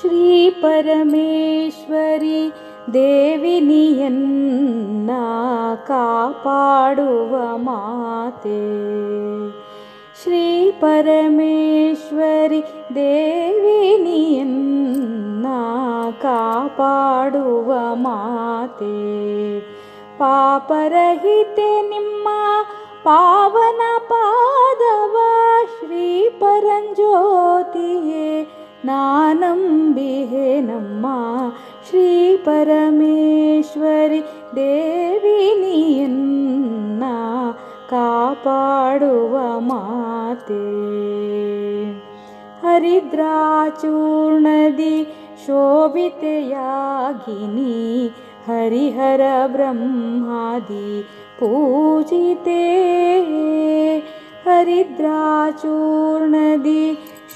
ಶ್ರೀ ಪರಮೇಶ್ವರಿ ದೇವಿ ನೀಯನ್ನ ಕಾಪಾಡುವ ಮಾತೆ. ಶ್ರೀ ಪರಮೇಶ್ವರಿ ದೇವಿ ನೀಯನ್ನ ಕಾಪಾಡುವ ಮಾತೆ. ಪಾಪರಹಿತೆ ನಿಮ್ಮ ಪಾವನ ಪಾದವ ಶ್ರೀ ಪರಂಜ್ಯೋತಿಯೇ ನಾನಂಬಿಹೆ ನಮ್ಮ. ಶ್ರೀ ಪರಮೇಶ್ವರಿ ದೇವಿ ನೀಯನ್ನ ಕಾಪಾಡುವ ಮಾತೆ. ಹರಿದ್ರಾಚೂರ್ಣದಿ ಶೋಭಿತೆಯಾಗಿನಿ ಹರಿಹರ ಬ್ರಹ್ಮಾದಿ ಪೂಜಿತೆ. ಹರಿದ್ರಾಚೂರ್ಣದಿ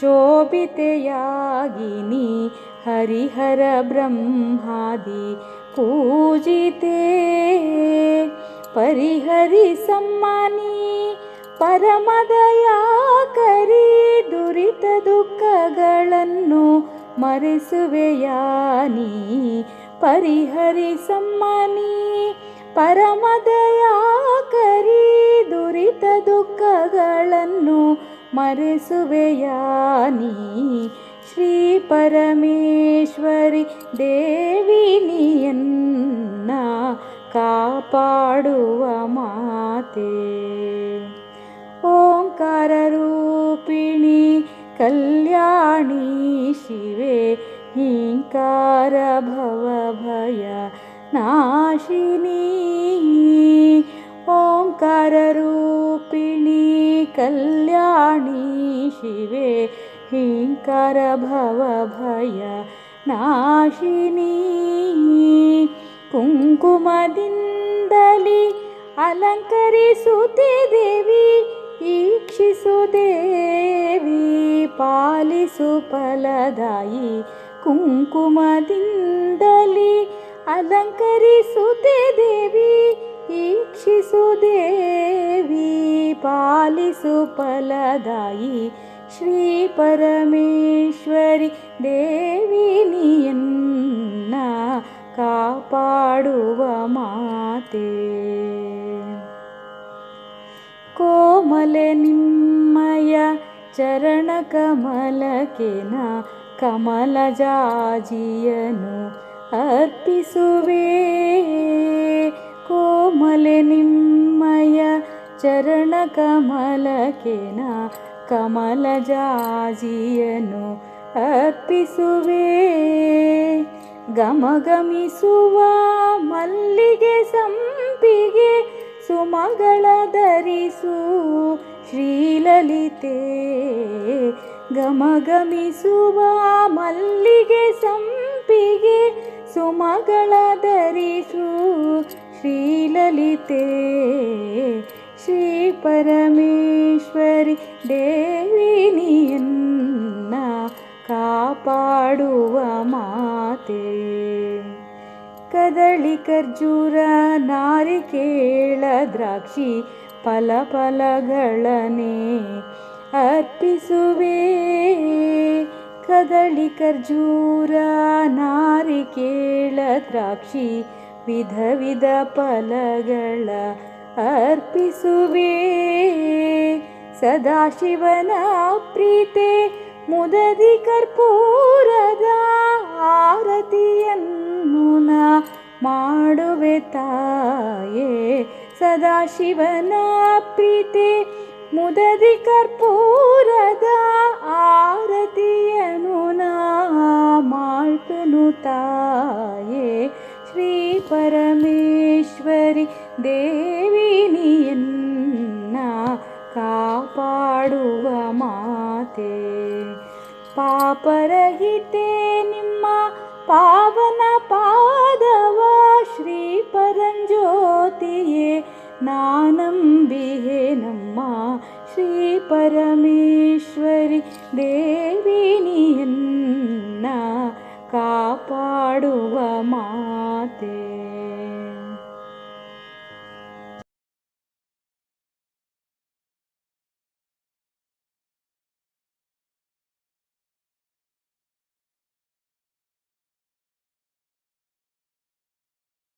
ಶೋಭಿತೆಯಾಗಿನಿ ಹರಿಹರ ಬ್ರಹ್ಮಾದಿ ಪೂಜಿತೆ. ಪರಿಹರಿಸಮ್ಮನಿ ಪರಮದಯಾಕರಿ ದುರಿತ ದುಃಖಗಳನ್ನು ಮರೆಸುವೆಯಾನಿ. ಪರಿಹರಿಸಮ್ಮನಿ ಪರಮದಯಾಕರಿ ದುರಿತ ದುಃಖಗಳನ್ನು ಮರೆಸುವೆಯಾನಿ. ಶ್ರೀ ಪರಮೇಶ್ವರಿ ದೇವಿ ನೀಯನ್ನ ಕಾಪಾಡುವ ಮಾತೆ. ಓಂಕಾರ ರೂಪಿಣಿ ಕಲ್ಯಾಣಿ ಶಿವೆ ಹೀಂಕಾರ ಭವ ಭಯ ನಾಶಿನಿ. ಓಂಕಾರ ರೂಪಿಣಿ ಕಲ್ಯಾಣಿ ಶಿವೆ ಹೀಂಕಾರ ಭವ ಭಯ ನಾಶಿನಿ. ಕುಂಕುಮದಿಂದಲಿ ಅಲಂಕರಿಸುತ್ತಿದೇವಿ ಈಕ್ಷಿಸು ದೇವಿ ಪಾಲಿಸು ಫಲದಾಯಿ. ಕುಂಕುಮದಿಂದಲಿ ಅಲಂಕರಿಸುತ್ತಿದೇವಿ ಈಕ್ಷಿಸು ದೇವಿ ಪಾಲಿಸು ಫಲದಾಯಿ. ಶ್ರೀ ಪರಮೇಶ್ವರಿ ದೇವಿ ನೀಯನ್ನ ಕಾಪಾಡುವ ಮಾತೆ. ಕೋಮಲೆ ನಿಮ್ಮಯ ಚರಣ ಕಮಲಕ್ಕೆ ನಾ ಕಮಲ ಜಾಜಿಯನು ಅರ್ಪಿಸುವೆ. ಕೋಮಲೆ ನಿಮ್ಮಯ ಚರಣ ಕಮಲಕ್ಕೆ ನಾ ಕಮಲ ಜಾಜಿಯನು ಅರ್ಪಿಸುವೆ. ಗಮಗಮಿಸುವ ಮಲ್ಲಿಗೆ ಸಂಪಿಗೆ ಸುಮಗಳ ಧರಿಸು ಶ್ರೀಲಲಿತೆ. ಗಮಗಮಿಸುವ ಮಲ್ಲಿಗೆ ಸಂಪಿಗೆ ಸುಮಗಳ ಧರಿಸು ಶ್ರೀಲಲಿತೆ. ಶ್ರೀ ಪರಮೇಶ್ವರಿ ದೇವಿ ನೀಯನ್ನ ಕಾಪಾಡುವ ಮಾತೆ. ಕದಳಿ ಖರ್ಜೂರ ನಾರಿಕೇಳ ದ್ರಾಕ್ಷಿ ಫಲ ಫಲಗಳನ್ನೇ ಅರ್ಪಿಸುವೆ. ಕದಳಿ ಖರ್ಜೂರ ನಾರಿಕೇಳ ದ್ರಾಕ್ಷಿ ವಿಧ ವಿಧ ಫಲಗಳ ಅರ್ಪಿಸುವೆ. ಸದಾಶಿವನ ಪ್ರೀತೆ ಮುದದಿ ಕರ್ಪೂರದ ಆರತಿಯನ್ನು ನಾ ಮಾಡುವೆ ತಾಯೇ. ಸದಾಶಿವನ ಪ್ರೀತೆ ಮುದದಿ ಕರ್ಪೂರದ ಆರತಿಯನ್ನು ನಾ ಮಾಡ್ತನು ತಾಯೇ. ಶ್ರೀ ಪರಮೇಶ್ವರಿ ದೇವಿ ನೀಯನ್ನ ಕಾಪಾಡುವ ಮಾತೆ. ಪಾಪರಹಿತೆ ನಿಮ್ಮ ಪಾವನ ಪಾದವ ಶ್ರೀ ಪರಂಜ್ಯೋತಿಯೇ ನಾನಂಬಿಹೆ ನಮ್ಮ. ಶ್ರೀ ಪರಮೇಶ್ವರಿ ದೇವಿ ನೀಯನ್ನ ಕಾಪಾಡುವ ಮಾತೆ.